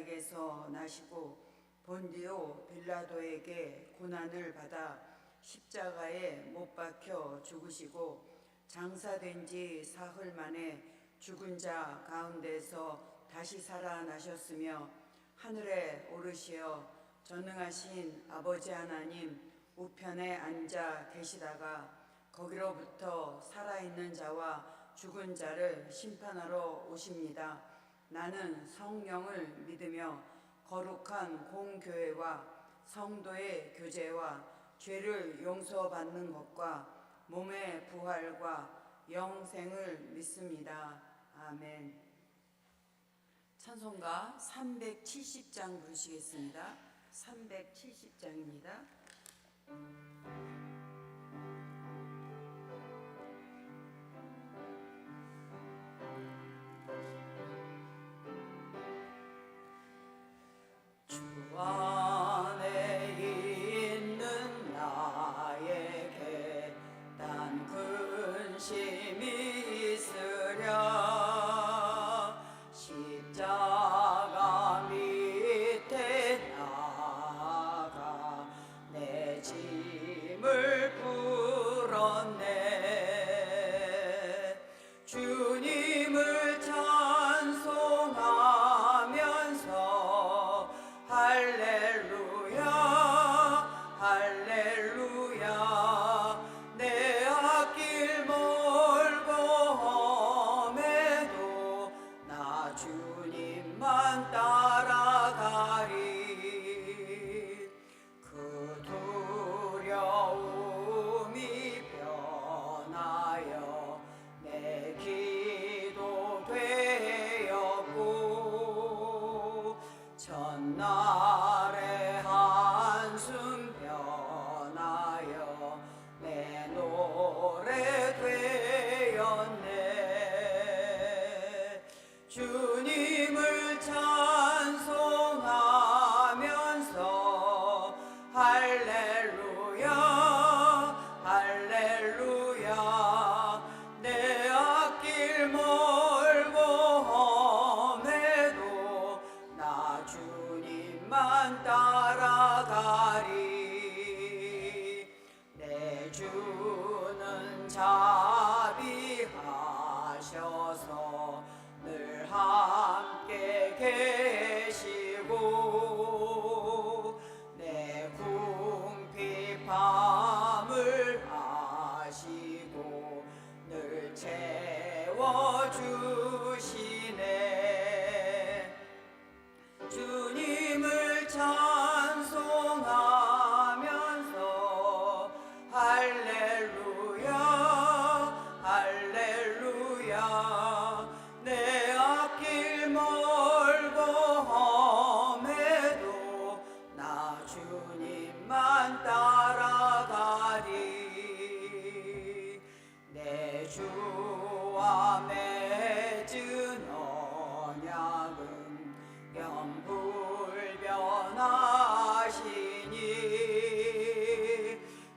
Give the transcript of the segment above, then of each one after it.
가나에게서 나시고 본디오 빌라도에게 고난을 받아 십자가에 못 박혀 죽으시고 장사된 지 사흘 만에 죽은 자 가운데서 다시 살아나셨으며 하늘에 오르시어 전능하신 아버지 하나님 우편에 앉아 계시다가 거기로부터 살아있는 자와 죽은 자를 심판하러 오십니다. 나는 성령을 믿으며 거룩한 공교회와 성도의 교제와 죄를 용서받는 것과 몸의 부활과 영생을 믿습니다. 아멘. 찬송가 370장 부르시겠습니다. 370장입니다. 주 안에 있는 나에게 단 근심이 있으랴 십자가 밑에 나가 내 짐을 풀었네. 주님을 찬송하면서 할렐루야 할렐루야 내 앞길 멀고 험해도 나 주님만 따라가리. 그 두려움이 변하여 내 기도 되었고 전날의 한숨 변하여 내 노래 되었네. 주님을 찬송하면서 할렐루야 할렐루야 내 앞길 멀고 험해도 나 주님만 따라가리. 내 주는 자비하셔서 늘 함께 계시고 내 궁핍함을 아시고 늘 채워주시네. 주님을 찬송하면서 할렐루야 할렐루야 내 앞길 멀고 험해도 나 주님만 따라가리. 내 주와 맺은 언약은 영불변하시니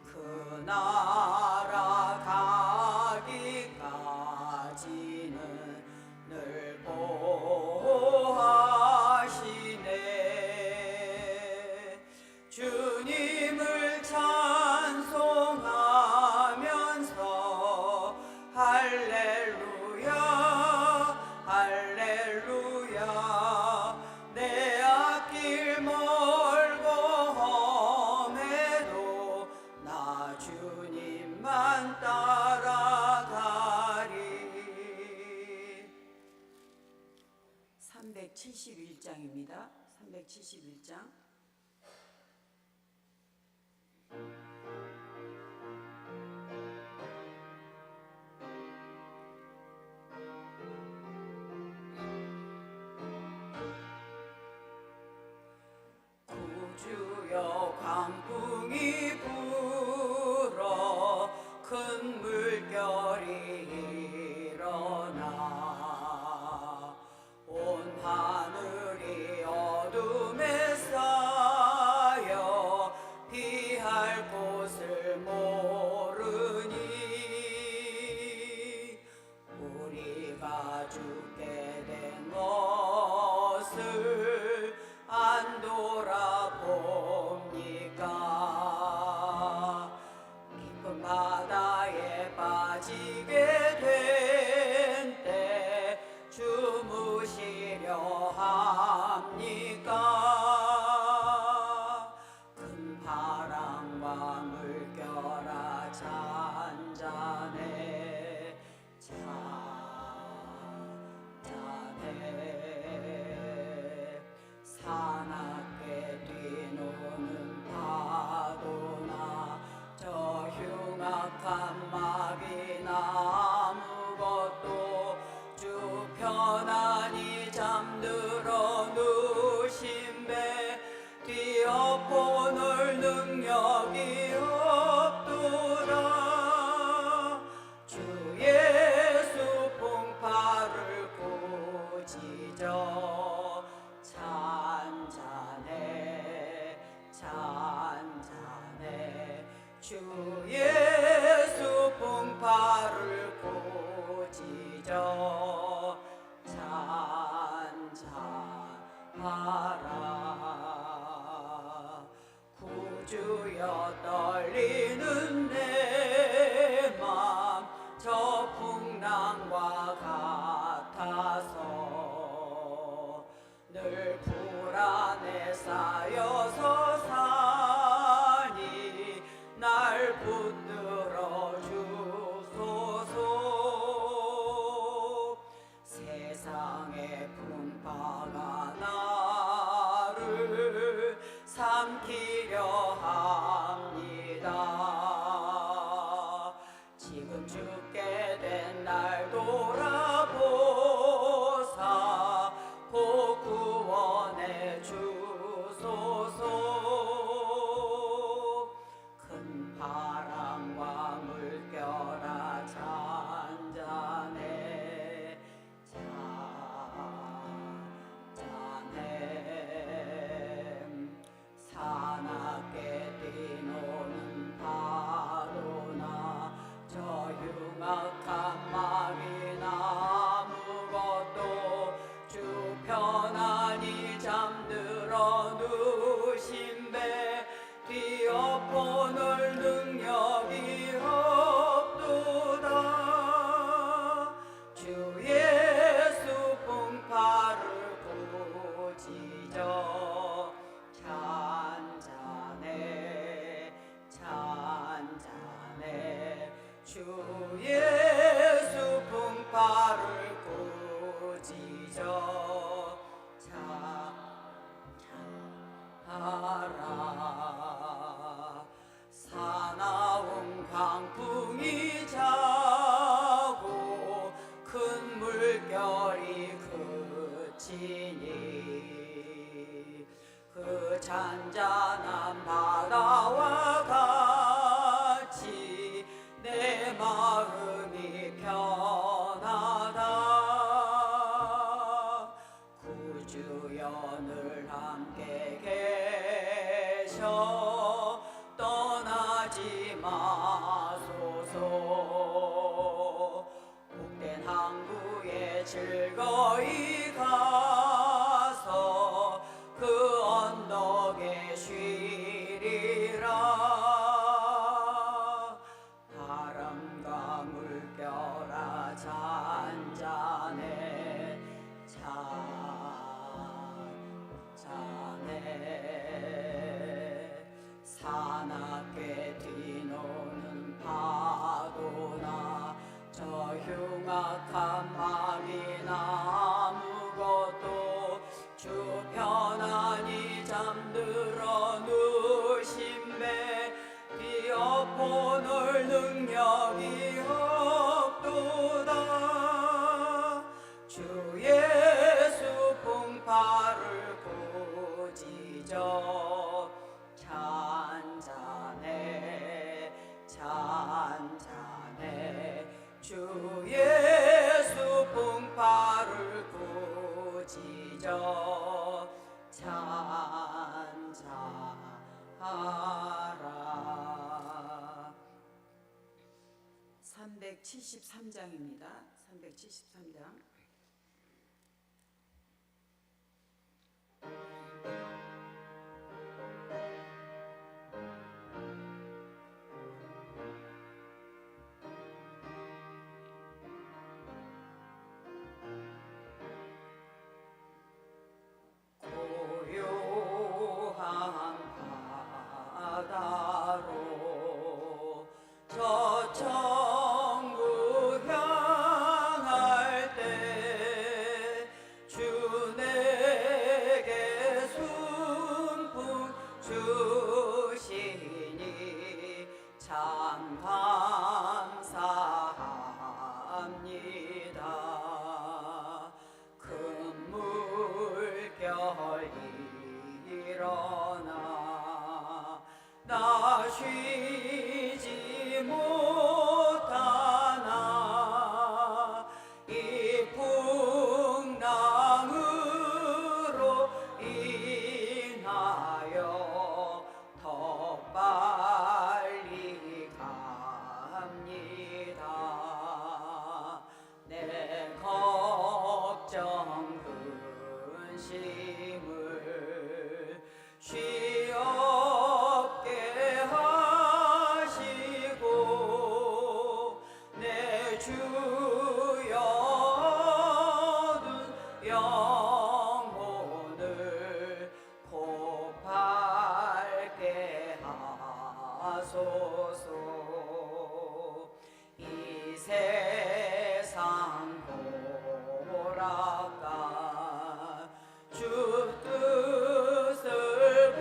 그 나라 가기까지는 늘 보호하시네. 주님을 찬송하면서 할렐루야 할렐루야 내 앞길 멀고 험해도 나 주님만 따라가리. 371장입니다. 371장. 구주여 광풍이 불어 큰 물결이 일어나 온 하늘이 어둠에 쌓여 안 돌아봅니까? 깊은 바다에 빠지게 된 때 주무시려 합니까? 큰 바람과 물결아 잔잔해 잔잔해 사납게 뛰노는 파도나 저 흉악한 마귀나 아무것도 쭉 편안히 잠들어 누신 배 뛰어보는 능력이 없도다. 주 예수 풍파를 꾸짖어 잔잔해 잔잔해 주 예수 풍파를 꾸짖어 잔잔하라. 구주여 떨리는 내 맘 저 풍랑과 같아서 늘 불안에 쌓여서 사니 날 붙들어 주소서. 세상의 풍파가 나를 삼키려 합니다. 지금 죽게 된 날 돌아보사 곧 구원해 주소서. 큰 바람과 물결아 잔잔해 잔잔해 사납게 뛰노는 파도나 저 흉악한 마귀나 아무것도 쭉 편안히 잠들어 누신 배 뛰어보는 능력이 없도다. 주 예수 풍파를 꾸짖어 잔잔해 잔잔해 주 예수 풍파를 꾸짖어 잔잔하라. 사나운 광풍이 자고 큰 물결이 그치니 그 잔잔한 바다와 같이 내 마음이 편하다. 구주여 늘 함께 계셔 떠나지 마소서. 복된 항구에 즐거이 가서 그 언덕에 쉬리라. 바람과 물결아 잔잔해 잔잔해 사납게 뛰노는 파도나 저 흉악한 마귀나 아무것도 주 편안히 잠들어 누신 배 뛰어보는 능력이 없도다. 주 예수 풍파를 꾸짖어 잔잔해 잔잔해 주 예수 풍파를 꾸짖어 잔잔하라. 373장입니다. 373장. 일어나 나 쉬지 못하나 이 풍랑으로 인하여 더 빨리 갑니다. 내 걱정 근심을 쉬 없게 하시고 내 주여 얻은 영혼을 곱게 하소서. 이 세상 보라가 주 뜻을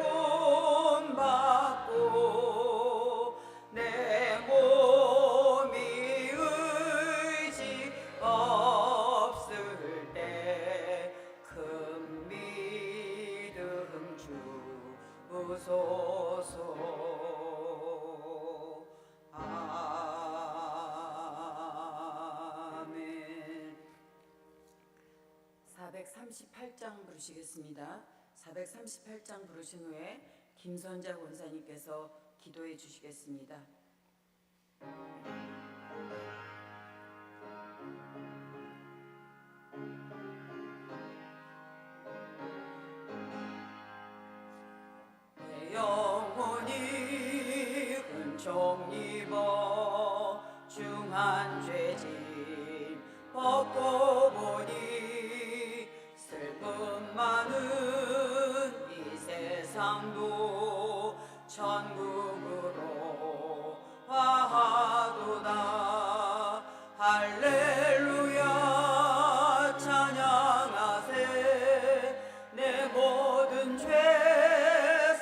본받고 내 몸이 의지 없을 때 큰 믿음 주소서. 아멘. 438장 부르시겠습니다. 438장 부르신 후에 김선자 권사님께서 기도해 주시겠습니다. 내 영혼이 은총 입어 중한 죄짐 벗고 보니 슬픔 많은 이 세상도 천국으로 화하도다. 할렐루야 찬양하세. 내 모든 죄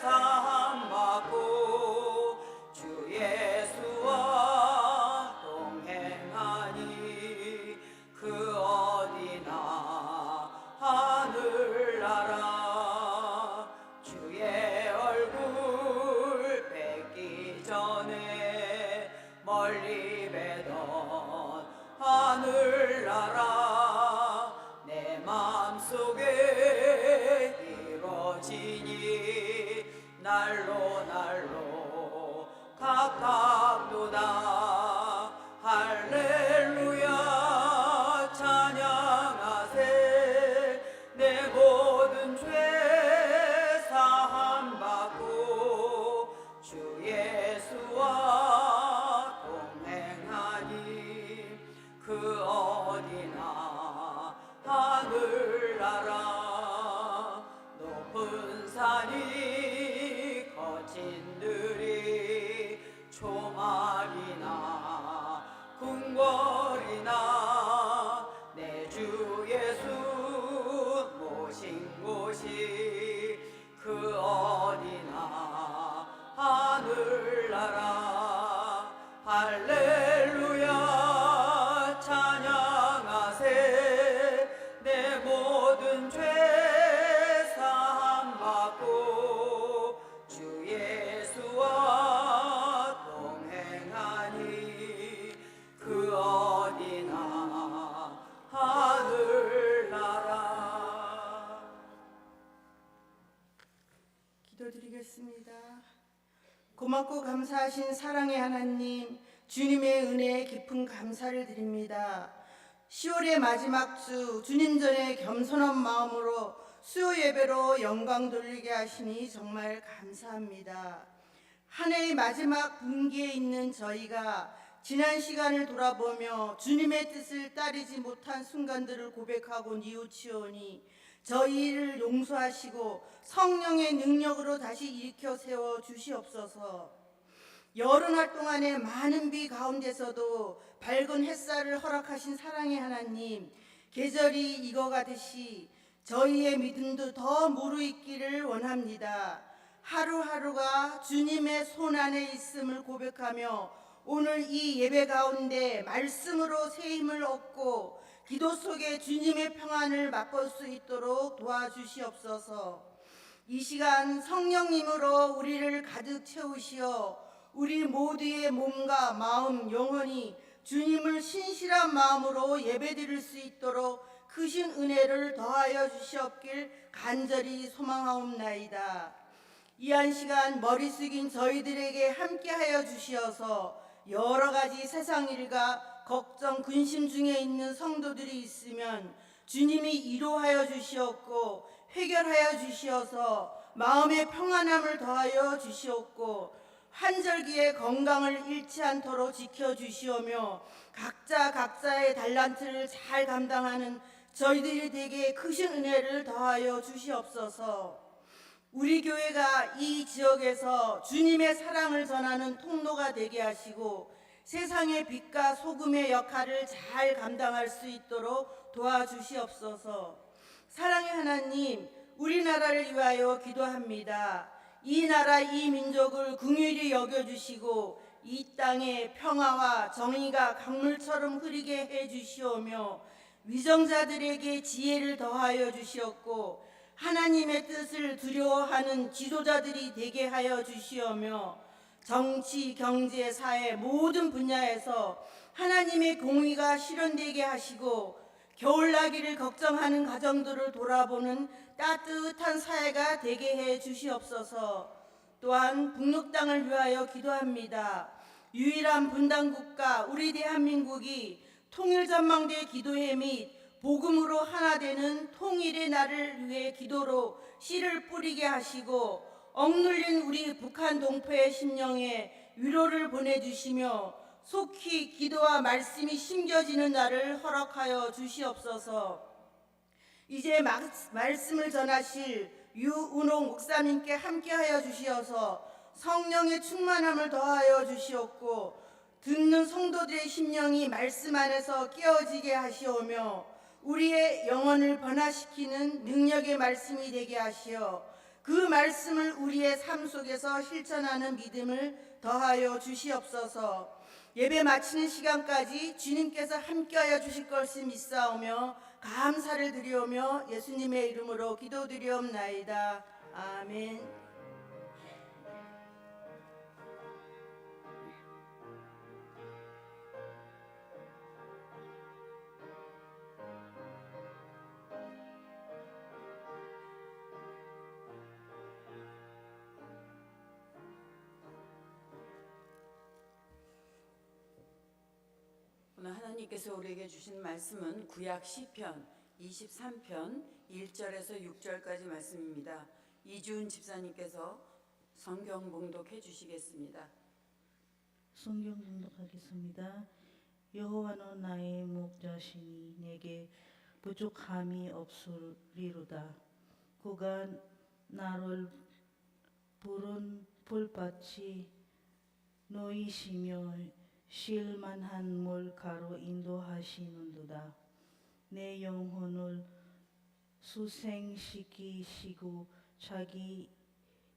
사함 받고 주 예수와 동행하니 그 어디나 하늘나라. 주의 얼굴 뵙기 전에 멀리 뵈던 하늘나라 내 마음속에 이루어지니 날로 날로 가깝도다. 할렐루야 찬양하세. 내 모든 죄 사함 받고 주 예수와 동행하니 그 어디나 하늘나라. 높은 산이 거친 들이 초막이나 궁궐이나 내 주 예수 모신 곳이 그 어디나 하늘나라. 할렐루야 찬양하세. 내 모든 죄 사함 받고 주 예수와 동행하니 그 어디나 하늘나라. 기도드리겠습니다. 고맙고 감사하신 사랑의 하나님, 주님의 은혜에 깊은 감사를 드립니다. 10월의 마지막 주, 주님 전에 겸손한 마음으로 수요 예배로 영광 돌리게 하시니 정말 감사합니다. 한 해의 마지막 분기에 있는 저희가 지난 시간을 돌아보며 주님의 뜻을 따르지 못한 순간들을 고백하고 뉘우치오니 저희를 용서하시고 성령의 능력으로 다시 일으켜 세워 주시옵소서. 여름날 동안의 많은 비 가운데서도 밝은 햇살을 허락하신 사랑의 하나님, 계절이 익어가듯이 저희의 믿음도 더 무르익기를 원합니다. 하루하루가 주님의 손 안에 있음을 고백하며 오늘 이 예배 가운데 말씀으로 새 힘을 얻고 기도 속에 주님의 평안을 맛볼 수 있도록 도와주시옵소서. 이 시간 성령님으로 우리를 가득 채우시어 우리 모두의 몸과 마음, 영혼이 주님을 신실한 마음으로 예배드릴 수 있도록 크신 은혜를 더하여 주시옵길 간절히 소망하옵나이다. 이 한 시간 머리 숙인 저희들에게 함께하여 주시어서 여러 가지 세상 일과 걱정, 근심 중에 있는 성도들이 있으면 주님이 위로하여 주시옵고 해결하여 주시어서 마음의 평안함을 더하여 주시옵고 환절기에 건강을 잃지 않도록 지켜주시오며 각자의 달란트를 잘 감당하는 저희들이 되게 크신 은혜를 더하여 주시옵소서. 우리 교회가 이 지역에서 주님의 사랑을 전하는 통로가 되게 하시고 세상의 빛과 소금의 역할을 잘 감당할 수 있도록 도와주시옵소서. 사랑의 하나님, 우리나라를 위하여 기도합니다. 이 나라 이 민족을 긍휼히 여겨주시고 이 땅에 평화와 정의가 강물처럼 흐르게 해주시오며 위정자들에게 지혜를 더하여 주시옵고 하나님의 뜻을 두려워하는 지도자들이 되게 하여 주시오며 정치, 경제, 사회 모든 분야에서 하나님의 공의가 실현되게 하시고 겨울나기를 걱정하는 가정들을 돌아보는 따뜻한 사회가 되게 해 주시옵소서. 또한 북녘 땅을 위하여 기도합니다. 유일한 분단국가 우리 대한민국이 통일전망대 기도회 및 복음으로 하나 되는 통일의 날을 위해 기도로 씨를 뿌리게 하시고 억눌린 우리 북한 동포의 심령에 위로를 보내주시며 속히 기도와 말씀이 심겨지는 날을 허락하여 주시옵소서. 이제 말씀을 전하실 유은옥 목사님께 함께하여 주시어서 성령의 충만함을 더하여 주시옵고 듣는 성도들의 심령이 말씀 안에서 깨어지게 하시오며 우리의 영혼을 변화시키는 능력의 말씀이 되게 하시어 그 말씀을 우리의 삶 속에서 실천하는 믿음을 더하여 주시옵소서. 예배 마치는 시간까지 주님께서 함께하여 주실 것을 믿사오며 감사를 드리오며 예수님의 이름으로 기도드리옵나이다. 아멘. 오늘 하나님께서 우리에게 주신 말씀은 구약 시편 23편 1절에서 6절까지 말씀입니다. 이주은 집사님께서 성경 봉독해 주시겠습니다. 성경 봉독하겠습니다. 여호와는 나의 목자시니 내게 부족함이 없으리로다. 그가 나를 푸른 풀밭이 놓이시며 쉴 만한 물가로 인도하시는도다. 내 영혼을 수생시키시고 자기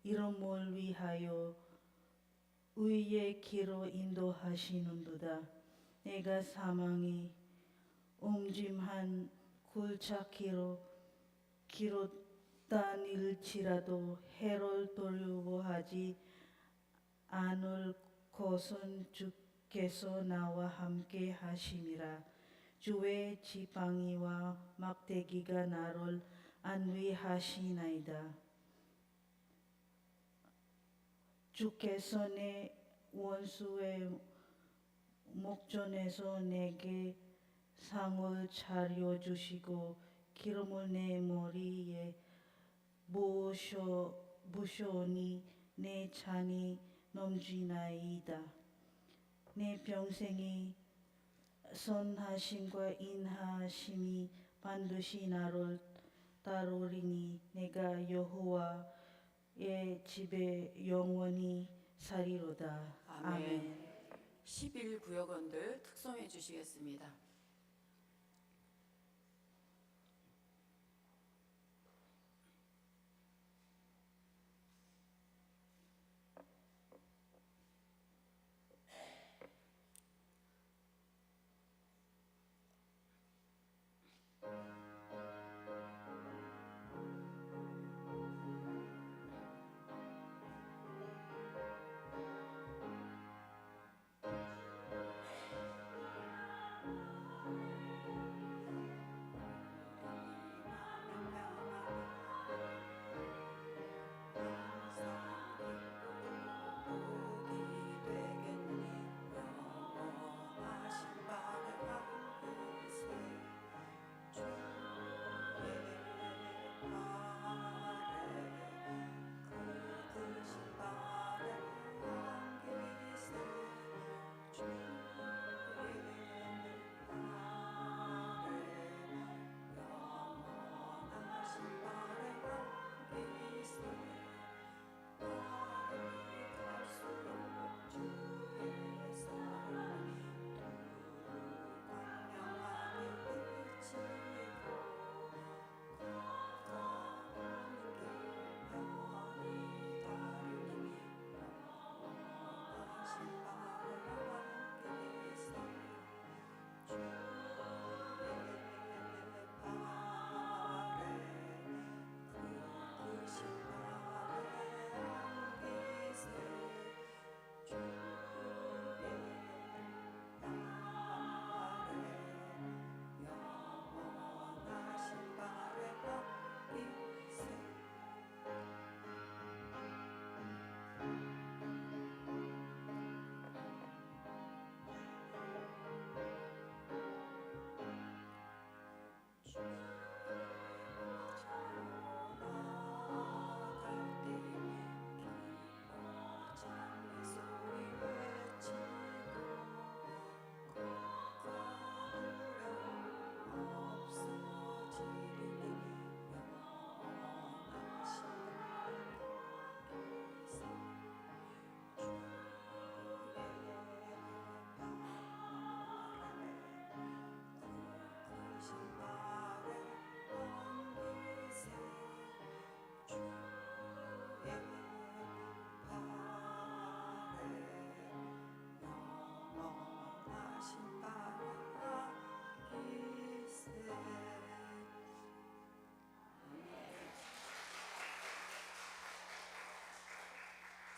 이름을 위하여 의의 길로 인도하시는도다. 내가 사망이 음침한 굴착기로 길로 다닐지라도 해를 두려워하지 않을 것은 주께서 나와 함께 하심이라. 주의 지팡이와 막대기가 나를 안위하시나이다. 주께서 내 원수의 목전에서 내게 상을 차려주시고 기름을 내 머리에 부으시니 내 잔이 넘치나이다. 내 평생이 선하심과 인하심이 반드시 나를 따르리니 내가 여호와의 집에 영원히 살리로다. 아멘. 11구역원들 특송해 주시겠습니다.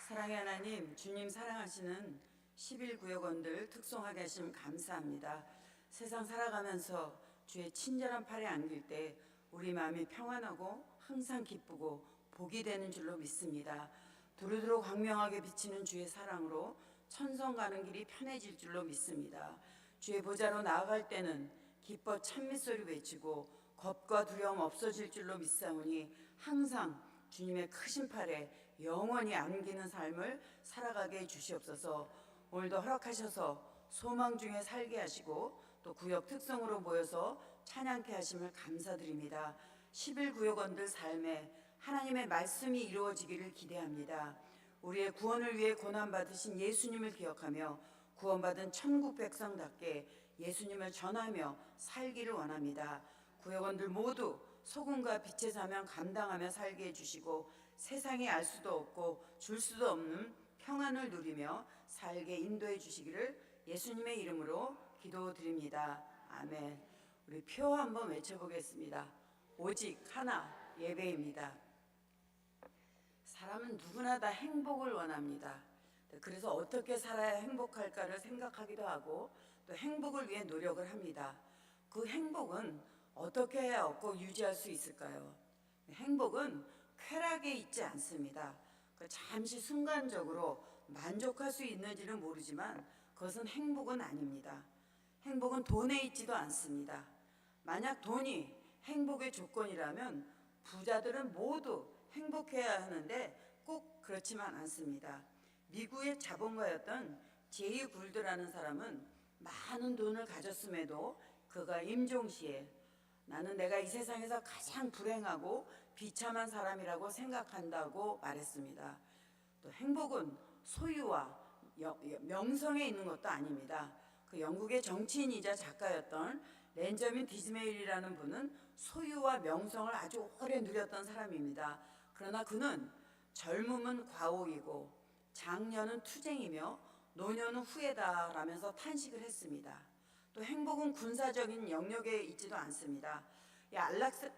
사랑의 하나님, 주님 사랑하시는 11구역원들 특송하게 하심 감사합니다. 세상 살아가면서 주의 친절한 팔에 안길 때 우리 마음이 평안하고 항상 기쁘고 복이 되는 줄로 믿습니다. 두루두루 광명하게 비치는 주의 사랑으로 천성 가는 길이 편해질 줄로 믿습니다. 주의 보좌로 나아갈 때는 기뻐 찬미소리 외치고 겁과 두려움 없어질 줄로 믿사오니 항상 주님의 크신 팔에 영원히 안기는 삶을 살아가게 해주시옵소서. 오늘도 허락하셔서 소망 중에 살게 하시고 또 구역 특성으로 모여서 찬양케 하심을 감사드립니다. 11구역원들 삶에 하나님의 말씀이 이루어지기를 기대합니다. 우리의 구원을 위해 고난받으신 예수님을 기억하며 구원받은 천국 백성답게 예수님을 전하며 살기를 원합니다. 구역원들 모두 소금과 빛의 사명 감당하며 살게 해주시고 세상에 알 수도 없고 줄 수도 없는 평안을 누리며 살게 인도해 주시기를 예수님의 이름으로 기도드립니다. 아멘. 우리 표 한번 외쳐보겠습니다. 오직 하나 예배입니다. 사람은 누구나 다 행복을 원합니다. 그래서 어떻게 살아야 행복할까를 생각하기도 하고 또 행복을 위해 노력을 합니다. 그 행복은 어떻게 해야 얻고 유지할 수 있을까요? 행복은 쾌락에 있지 않습니다. 잠시 순간적으로 만족할 수 있는지는 모르지만 그것은 행복은 아닙니다. 행복은 돈에 있지도 않습니다. 만약 돈이 행복의 조건이라면 부자들은 모두 행복해야 하는데 꼭 그렇지만 않습니다. 미국의 자본가였던 제이 굴드라는 사람은 많은 돈을 가졌음에도 그가 임종시에 나는 내가 이 세상에서 가장 불행하고 비참한 사람이라고 생각한다고 말했습니다. 또 행복은 소유와 명성에 있는 것도 아닙니다. 그 영국의 정치인이자 작가였던 벤저민 디즈메일이라는 분은 소유와 명성을 아주 오래 누렸던 사람입니다. 그러나 그는 젊음은 과오이고 장년은 투쟁이며 노년은 후회다라면서 탄식을 했습니다. 또 행복은 군사적인 영역에 있지도 않습니다.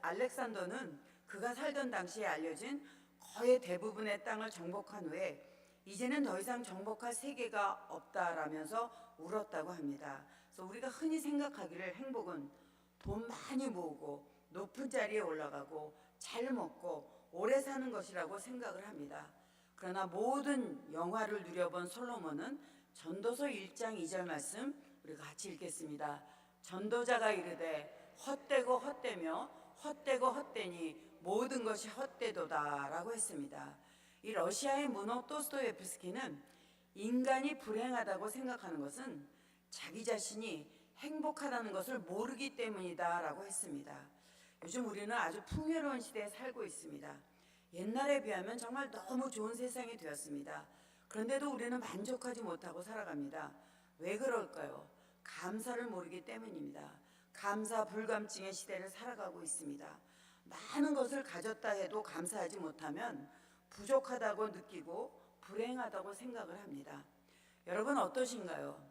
알렉산더는 그가 살던 당시에 알려진 거의 대부분의 땅을 정복한 후에 이제는 더 이상 정복할 세계가 없다라면서 울었다고 합니다. 그래서 우리가 흔히 생각하기를 행복은 돈 많이 모으고 높은 자리에 올라가고 잘 먹고 오래 사는 것이라고 생각을 합니다. 그러나 모든 영화를 누려본 솔로몬은 전도서 1장 2절 말씀 우리가 같이 읽겠습니다. 전도자가 이르되 헛되고 헛되며 헛되고 헛되니 모든 것이 헛되도다라고 했습니다. 이 러시아의 문호 도스토옙스키는 인간이 불행하다고 생각하는 것은 자기 자신이 행복하다는 것을 모르기 때문이다라고 했습니다. 요즘 우리는 아주 풍요로운 시대에 살고 있습니다. 옛날에 비하면 정말 너무 좋은 세상이 되었습니다. 그런데도 우리는 만족하지 못하고 살아갑니다. 왜 그럴까요? 감사를 모르기 때문입니다. 감사 불감증의 시대를 살아가고 있습니다. 많은 것을 가졌다 해도 감사하지 못하면 부족하다고 느끼고 불행하다고 생각을 합니다. 여러분 어떠신가요?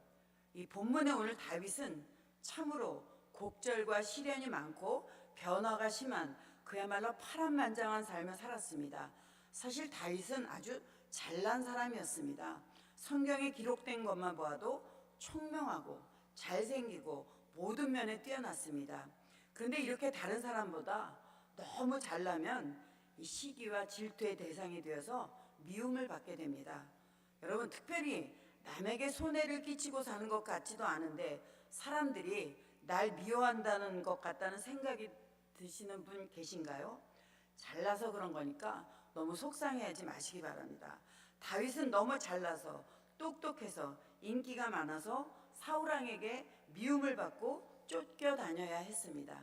이 본문의 오늘 다윗은 참으로 곡절과 시련이 많고 변화가 심한 그야말로 파란만장한 삶을 살았습니다. 사실 다윗은 아주 잘난 사람이었습니다. 성경에 기록된 것만 보아도 총명하고 잘생기고 모든 면에 뛰어났습니다. 그런데 이렇게 다른 사람보다 너무 잘나면 이 시기와 질투의 대상이 되어서 미움을 받게 됩니다. 여러분 특별히 남에게 손해를 끼치고 사는 것 같지도 않은데 사람들이 날 미워한다는 것 같다는 생각이 드시는 분 계신가요? 잘나서 그런 거니까 너무 속상해하지 마시기 바랍니다. 다윗은 너무 잘나서 똑똑해서 인기가 많아서 사울왕에게 미움을 받고 쫓겨다녀야 했습니다.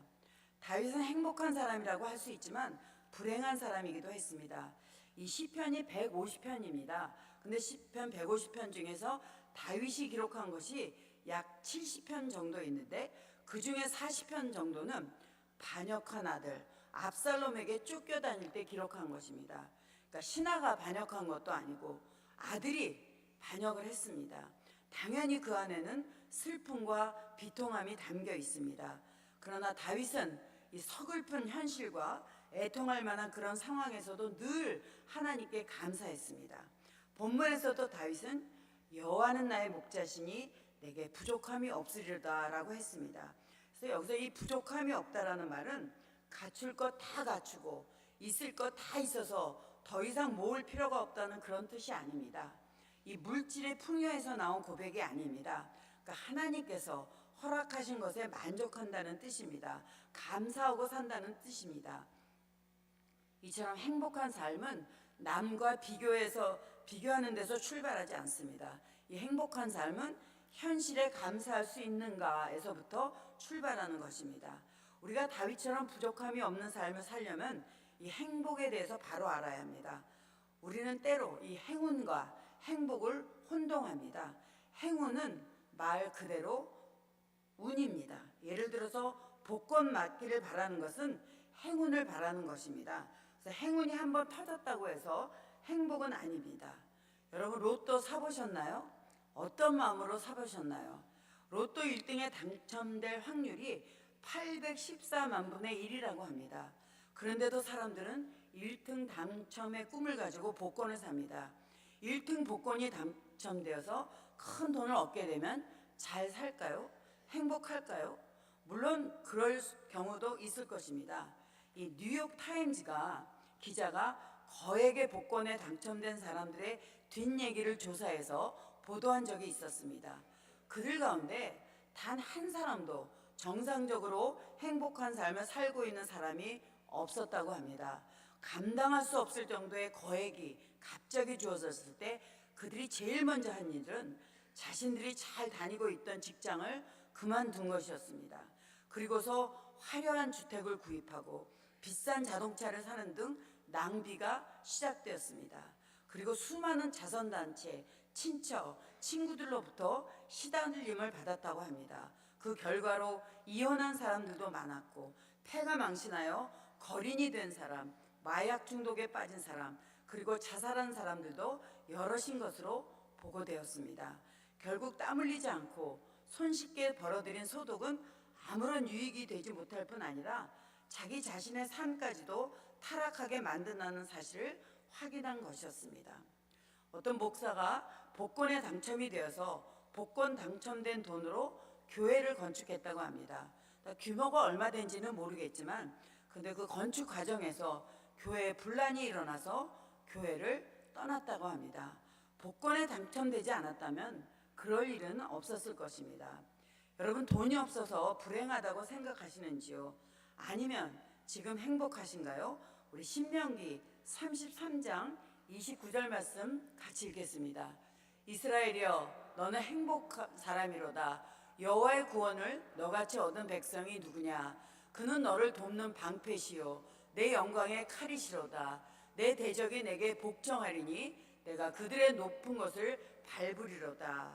다윗은 행복한 사람이라고 할 수 있지만 불행한 사람이기도 했습니다. 이 시편이 150편입니다. 근데 시편 150편 중에서 다윗이 기록한 것이 약 70편 정도 있는데 그 중에 40편 정도는 반역한 아들 압살롬에게 쫓겨다닐 때 기록한 것입니다. 그러니까 신하가 반역한 것도 아니고 아들이 반역을 했습니다. 당연히 그 안에는 슬픔과 비통함이 담겨 있습니다. 그러나 다윗은 이 서글픈 현실과 애통할 만한 그런 상황에서도 늘 하나님께 감사했습니다. 본문에서도 다윗은 여호와는 나의 목자시니 내게 부족함이 없으리로다라고 했습니다. 그래서 여기서 이 부족함이 없다라는 말은 갖출 것 다 갖추고 있을 것 다 있어서 더 이상 모을 필요가 없다는 그런 뜻이 아닙니다. 이 물질의 풍요에서 나온 고백이 아닙니다. 그러니까 하나님께서 허락하신 것에 만족한다는 뜻입니다. 감사하고 산다는 뜻입니다. 이처럼 행복한 삶은 남과 비교하는 데서 출발하지 않습니다. 이 행복한 삶은 현실에 감사할 수 있는가에서부터 출발하는 것입니다. 우리가 다윗처럼 부족함이 없는 삶을 살려면 이 행복에 대해서 바로 알아야 합니다. 우리는 때로 이 행운과 행복을 혼동합니다. 행운은 말 그대로 운입니다. 예를 들어서 복권 맞기를 바라는 것은 행운을 바라는 것입니다. 그래서 행운이 한번 터졌다고 해서 행복은 아닙니다. 여러분 로또 사보셨나요? 어떤 마음으로 사보셨나요? 로또 1등에 당첨될 확률이 814만 분의 1이라고 합니다. 그런데도 사람들은 1등 당첨의 꿈을 가지고 복권을 삽니다. 1등 복권이 당첨되어서 큰 돈을 얻게 되면 잘 살까요? 행복할까요? 물론 그럴 경우도 있을 것입니다. 이 뉴욕 타임즈가 기자가 거액의 복권에 당첨된 사람들의 뒷얘기를 조사해서 보도한 적이 있었습니다. 그들 가운데 단 한 사람도 정상적으로 행복한 삶을 살고 있는 사람이 없었다고 합니다. 감당할 수 없을 정도의 거액이 갑자기 주어졌을 때 그들이 제일 먼저 한 일은 자신들이 잘 다니고 있던 직장을 그만둔 것이었습니다. 그리고서 화려한 주택을 구입하고 비싼 자동차를 사는 등 낭비가 시작되었습니다. 그리고 수많은 자선단체, 친척, 친구들로부터 시달림을 받았다고 합니다. 그 결과로 이혼한 사람들도 많았고 폐가 망신하여 거린이 된 사람, 마약 중독에 빠진 사람, 그리고 자살한 사람들도 여럿인 것으로 보고되었습니다. 결국 땀 흘리지 않고 손쉽게 벌어들인 소득은 아무런 유익이 되지 못할 뿐 아니라 자기 자신의 삶까지도 타락하게 만든다는 사실을 확인한 것이었습니다. 어떤 목사가 복권에 당첨이 되어서 복권 당첨된 돈으로 교회를 건축했다고 합니다. 규모가 얼마 된지는 모르겠지만 근데 그 건축 과정에서 교회에 분란이 일어나서 교회를 떠났다고 합니다. 복권에 당첨되지 않았다면 그럴 일은 없었을 것입니다. 여러분 돈이 없어서 불행하다고 생각하시는지요? 아니면 지금 행복하신가요? 우리 신명기 33장 29절 말씀 같이 읽겠습니다. 이스라엘이여 너는 행복한 사람이로다. 여호와의 구원을 너같이 얻은 백성이 누구냐? 그는 너를 돕는 방패시요 내 영광의 칼이시로다. 내 대적이 내게 복종하리니 내가 그들의 높은 것을 밟으리로다.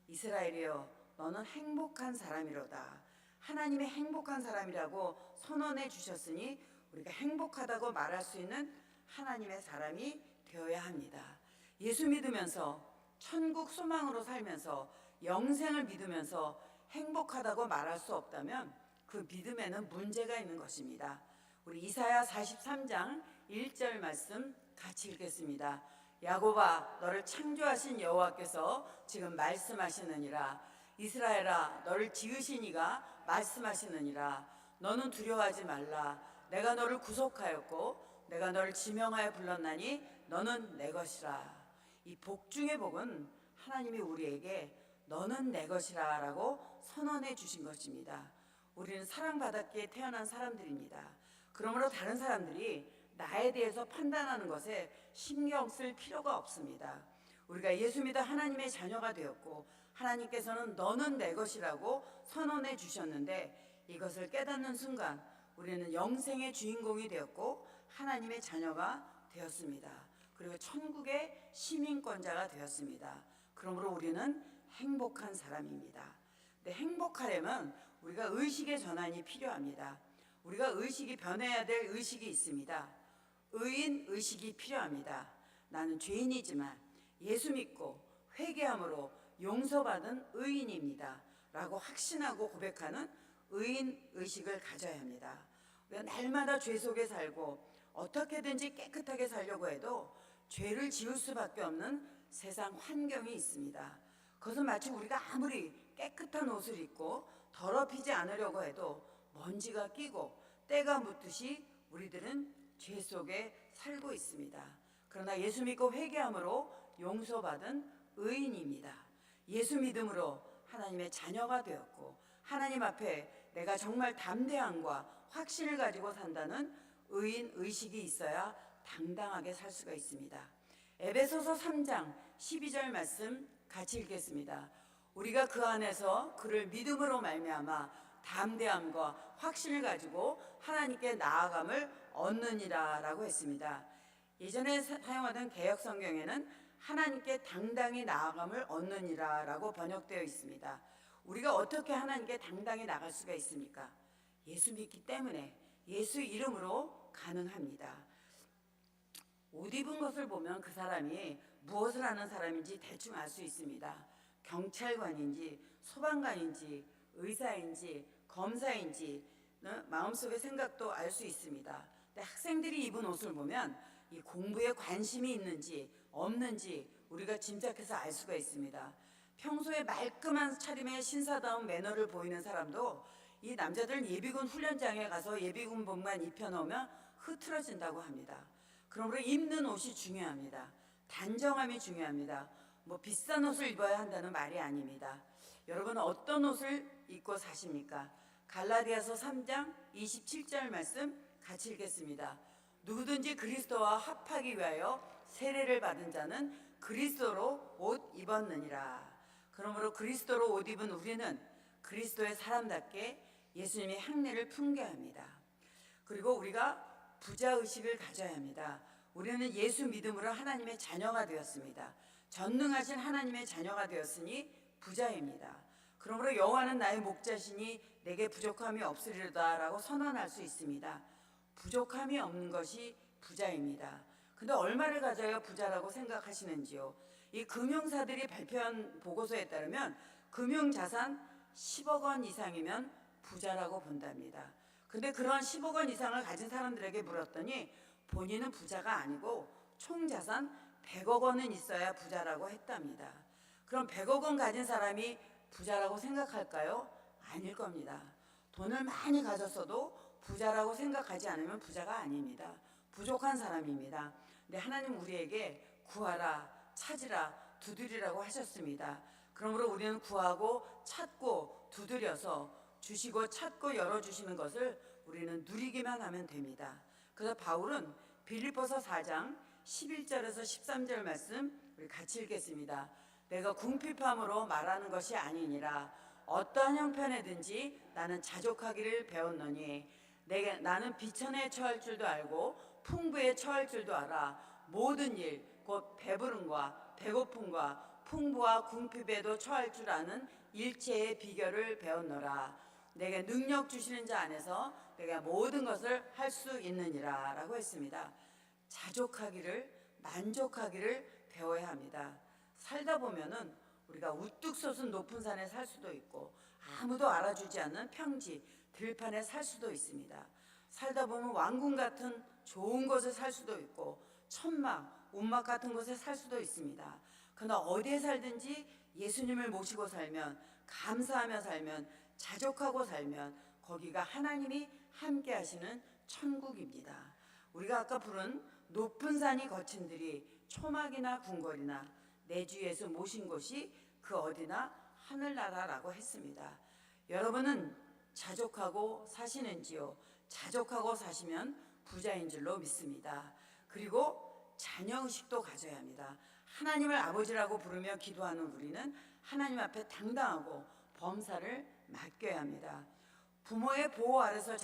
이스라엘이여 너는 행복한 사람이로다. 하나님의 행복한 사람이라고 선언해 주셨으니 우리가 행복하다고 말할 수 있는 하나님의 사람이 되어야 합니다. 예수 믿으면서 천국 소망으로 살면서 영생을 믿으면서 행복하다고 말할 수 없다면 그 믿음에는 문제가 있는 것입니다. 우리 이사야 43장 1절 말씀 같이 읽겠습니다. 야곱아 너를 창조하신 여호와께서 지금 말씀하시느니라. 이스라엘아 너를 지으신 이가 말씀하시느니라. 너는 두려워하지 말라. 내가 너를 구속하였고 내가 너를 지명하여 불렀나니 너는 내 것이라. 이 복 중의 복은 하나님이 우리에게 너는 내 것이라 라고 선언해 주신 것입니다. 우리는 사랑받았기에 태어난 사람들입니다. 그러므로 다른 사람들이 나에 대해서 판단하는 것에 신경 쓸 필요가 없습니다. 우리가 예수 믿어 하나님의 자녀가 되었고 하나님께서는 너는 내 것이라고 선언해 주셨는데 이것을 깨닫는 순간 우리는 영생의 주인공이 되었고 하나님의 자녀가 되었습니다. 그리고 천국의 시민권자가 되었습니다. 그러므로 우리는 행복한 사람입니다. 근데 행복하려면 우리가 의식의 전환이 필요합니다. 우리가 의식이 변해야 될 의식이 있습니다. 의인 의식이 필요합니다. 나는 죄인이지만 예수 믿고 회개함으로 용서받은 의인입니다. 라고 확신하고 고백하는 의인 의식을 가져야 합니다. 우리가 날마다 죄 속에 살고 어떻게든지 깨끗하게 살려고 해도 죄를 지을 수밖에 없는 세상 환경이 있습니다. 그것은 마치 우리가 아무리 깨끗한 옷을 입고 더럽히지 않으려고 해도 먼지가 끼고 때가 묻듯이 우리들은 죄 속에 살고 있습니다. 그러나 예수 믿고 회개함으로 용서받은 의인입니다. 예수 믿음으로 하나님의 자녀가 되었고 하나님 앞에 내가 정말 담대함과 확신을 가지고 산다는 의인 의식이 있어야 당당하게 살 수가 있습니다. 에베소서 3장 12절 말씀 같이 읽겠습니다. 우리가 그 안에서 그를 믿음으로 말미암아 담대함과 확신을 가지고 하나님께 나아감을 얻느니라 라고 했습니다. 예전에 사용하던 개역 성경에는 하나님께 당당히 나아감을 얻느니라 라고 번역되어 있습니다. 우리가 어떻게 하나님께 당당히 나갈 수가 있습니까? 예수 믿기 때문에 예수 이름으로 가능합니다. 옷 입은 것을 보면 그 사람이 무엇을 하는 사람인지 대충 알 수 있습니다. 경찰관인지 소방관인지 의사인지 검사인지 마음속의 생각도 알 수 있습니다. 근데 학생들이 입은 옷을 보면 이 공부에 관심이 있는지 없는지 우리가 짐작해서 알 수가 있습니다. 평소에 말끔한 차림의 신사다운 매너를 보이는 사람도 이 남자들은 예비군 훈련장에 가서 예비군복만 입혀놓으면 흐트러진다고 합니다. 그러므로 입는 옷이 중요합니다. 단정함이 중요합니다. 뭐 비싼 옷을 입어야 한다는 말이 아닙니다. 여러분 어떤 옷을 입고 사십니까? 갈라디아서 3장 27절 말씀 같이 읽겠습니다. 누구든지 그리스도와 합하기 위하여 세례를 받은 자는 그리스도로 옷 입었느니라. 그러므로 그리스도로 옷 입은 우리는 그리스도의 사람답게 예수님의 향례를 풍겨야 합니다. 그리고 우리가 부자의식을 가져야 합니다. 우리는 예수 믿음으로 하나님의 자녀가 되었습니다. 전능하신 하나님의 자녀가 되었으니 부자입니다. 그러므로 여호와는 나의 목자시니 내게 부족함이 없으리로다 라고 선언할 수 있습니다. 부족함이 없는 것이 부자입니다. 근데 얼마를 가져야 부자라고 생각하시는지요? 이 금융사들이 발표한 보고서에 따르면 금융자산 10억 원 이상이면 부자라고 본답니다. 근데 그런 10억 원 이상을 가진 사람들에게 물었더니 본인은 부자가 아니고 총 자산 100억 원은 있어야 부자라고 했답니다. 그럼 100억 원 가진 사람이 부자라고 생각할까요? 아닐 겁니다. 돈을 많이 가졌어도 부자라고 생각하지 않으면 부자가 아닙니다. 부족한 사람입니다. 근데 하나님 우리에게 구하라, 찾으라, 두드리라고 하셨습니다. 그러므로 우리는 구하고 찾고 두드려서 주시고 찾고 열어주시는 것을 우리는 누리기만 하면 됩니다. 그래서 바울은 빌립보서 4장 11절에서 13절 말씀 우리 같이 읽겠습니다. 내가 궁핍함으로 말하는 것이 아니니라. 어떠한 형편에든지 나는 자족하기를 배웠노니 나는 비천에 처할 줄도 알고 풍부에 처할 줄도 알아. 모든 일 곧 배부름과 배고픔과 풍부와 궁핍에도 처할 줄 아는 일체의 비결을 배웠노라. 내게 능력 주시는 자 안에서 내가 모든 것을 할 수 있느니라 라고 했습니다. 자족하기를 만족하기를 배워야 합니다. 살다 보면은 우리가 우뚝 솟은 높은 산에 살 수도 있고 아무도 알아주지 않는 평지 들판에 살 수도 있습니다. 살다 보면 왕궁 같은 좋은 곳에 살 수도 있고 천막 운막 같은 곳에 살 수도 있습니다. 그러나 어디에 살든지 예수님을 모시고 살면 감사하며 살면 자족하고 살면 거기가 하나님이 함께 하시는 천국입니다. 우리가 아까 부른 높은 산이 거친들이 초막이나 궁궐이나 내 주 예수 모신 곳이 그 어디나 하늘나라라고 했습니다. 여러분은 자족하고 사시는지요? 자족하고 사시면 부자인 줄로 믿습니다. 그리고 자녀의식도 가져야 합니다. 하나님을 아버지라고 부르며 기도하는 우리는 하나님 앞에 당당하고 범사를 맡겨야 합니다. 부모의 보호 아래서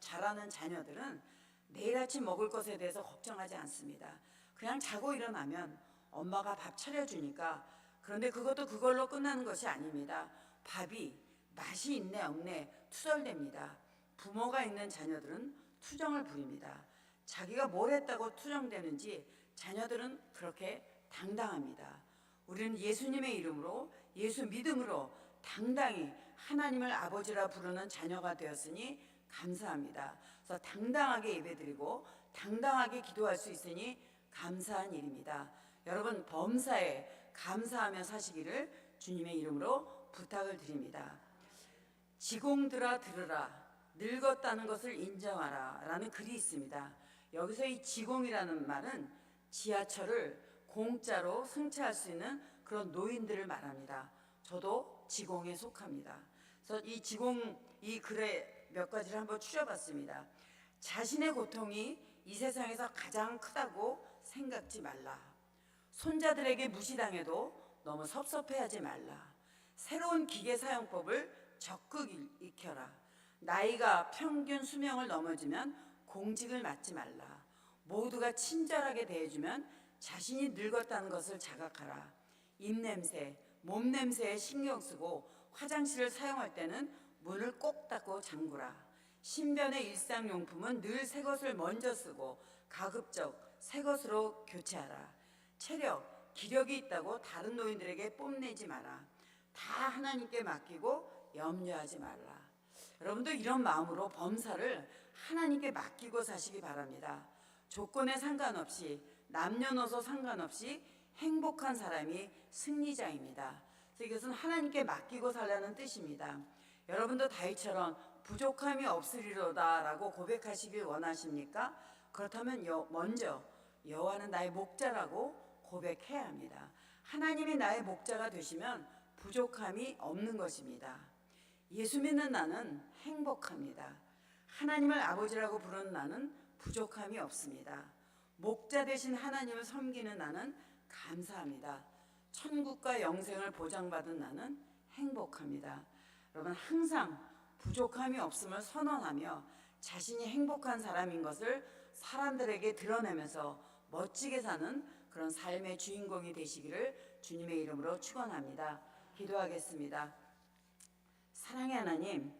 자라는 자녀들은 내일 아침 먹을 것에 대해서 걱정하지 않습니다. 그냥 자고 일어나면 엄마가 밥 차려주니까, 그런데 그것도 그걸로 끝나는 것이 아닙니다. 밥이 맛이 있네 없네 투덜댑니다. 부모가 있는 자녀들은 투정을 부립니다. 자기가 뭘 했다고 투정되는지 자녀들은 그렇게 당당합니다. 우리는 예수님의 이름으로 예수 믿음으로 당당히 하나님을 아버지라 부르는 자녀가 되었으니 감사합니다. 그래서 당당하게 예배드리고 당당하게 기도할 수 있으니 감사한 일입니다. 여러분 범사에 감사하며 사시기를 주님의 이름으로 부탁을 드립니다. 지공들아 들으라, 늙었다는 것을 인정하라 라는 글이 있습니다. 여기서 이 지공이라는 말은 지하철을 공짜로 승차할 수 있는 그런 노인들을 말합니다. 저도 지공에 속합니다. 그래서 이 글에 몇 가지를 한번 추려봤습니다. 자신의 고통이 이 세상에서 가장 크다고 생각지 말라. 손자들에게 무시당해도 너무 섭섭해하지 말라. 새로운 기계 사용법을 적극 익혀라. 나이가 평균 수명을 넘어지면 공직을 맡지 말라. 모두가 친절하게 대해주면 자신이 늙었다는 것을 자각하라. 입냄새, 몸냄새에 신경 쓰고 화장실을 사용할 때는 문을 꼭 닫고 잠그라. 신변의 일상용품은 늘 새 것을 먼저 쓰고 가급적 새 것으로 교체하라. 체력, 기력이 있다고 다른 노인들에게 뽐내지 마라. 다 하나님께 맡기고 염려하지 말라. 여러분도 이런 마음으로 범사를 하나님께 맡기고 사시기 바랍니다. 조건에 상관없이, 남녀노소 상관없이 행복한 사람이 승리자입니다. 그래서 이것은 하나님께 맡기고 살라는 뜻입니다. 여러분도 다윗처럼 부족함이 없으리로다 라고 고백하시길 원하십니까? 그렇다면 먼저 여호와는 나의 목자라고 고백해야 합니다. 하나님이 나의 목자가 되시면 부족함이 없는 것입니다. 예수 믿는 나는 행복합니다. 하나님을 아버지라고 부르는 나는 부족함이 없습니다. 목자 되신 하나님을 섬기는 나는 감사합니다. 천국과 영생을 보장받은 나는 행복합니다. 여러분 항상 부족함이 없음을 선언하며 자신이 행복한 사람인 것을 사람들에게 드러내면서 멋지게 사는 그런 삶의 주인공이 되시기를 주님의 이름으로 축원합니다. 기도하겠습니다. 사랑의 하나님,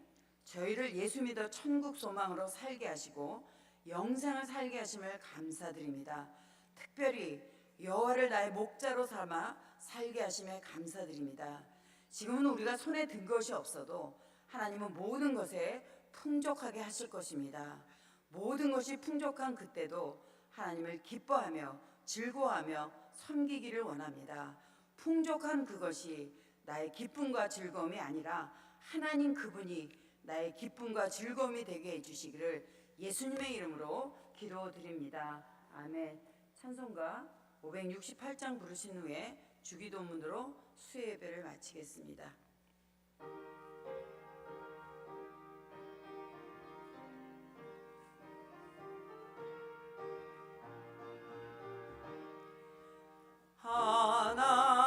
저희를 예수 믿어 천국 소망으로 살게 하시고 영생을 살게 하심을 감사드립니다. 특별히 여호와를 나의 목자로 삼아 살게 하심에 감사드립니다. 지금은 우리가 손에 든 것이 없어도 하나님은 모든 것에 풍족하게 하실 것입니다. 모든 것이 풍족한 그때도 하나님을 기뻐하며 즐거워하며 섬기기를 원합니다. 풍족한 그것이 나의 기쁨과 즐거움이 아니라 하나님 그분이 나의 기쁨과 즐거움이 되게 해주시기를 예수님의 이름으로 기도드립니다. 아멘. 찬송가 568장 부르신 후에 주기도문으로 수요예배를 마치겠습니다.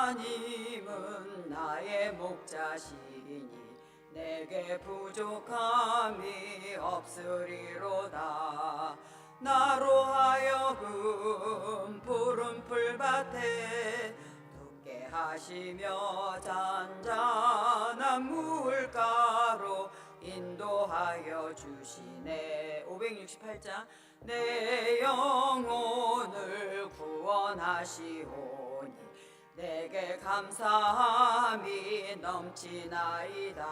하나님은 나의 목자시니 내게 부족함이 없으리로다. 나로 하여금 푸른 풀밭에 눕게 하시며 잔잔한 물가로 인도하여 주시네. 568장 내 영혼을 구원하시오니 내게 감사함이 넘치나이다.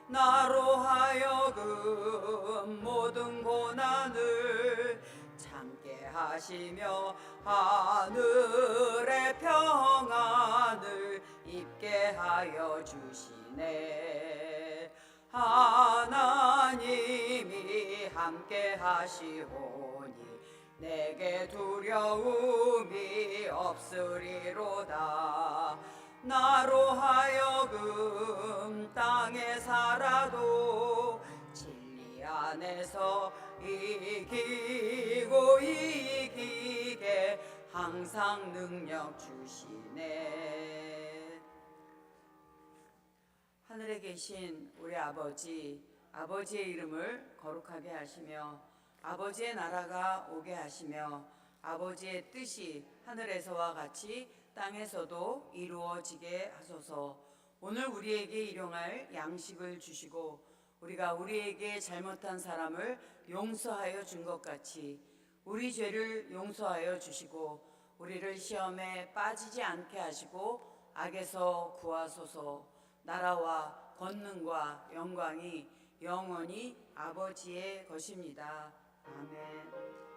나로 하여금 모든 고난을 참게 하시며 하늘의 평안을 입게 하여 주시네. 하나님이 함께 하시오니 내게 두려움이 없으리로다. 나로 하여금 땅에 살아도 진리 안에서 이기고 이기게 항상 능력 주시네. 하늘에 계신 우리 아버지, 아버지의 이름을 거룩하게 하시며 아버지의 나라가 오게 하시며 아버지의 뜻이 하늘에서와 같이 땅에서도 이루어지게 하소서. 오늘 우리에게 일용할 양식을 주시고 우리가 우리에게 잘못한 사람을 용서하여 준 것 같이 우리 죄를 용서하여 주시고 우리를 시험에 빠지지 않게 하시고 악에서 구하소서. 나라와 권능과 영광이 영원히 아버지의 것입니다. 아멘.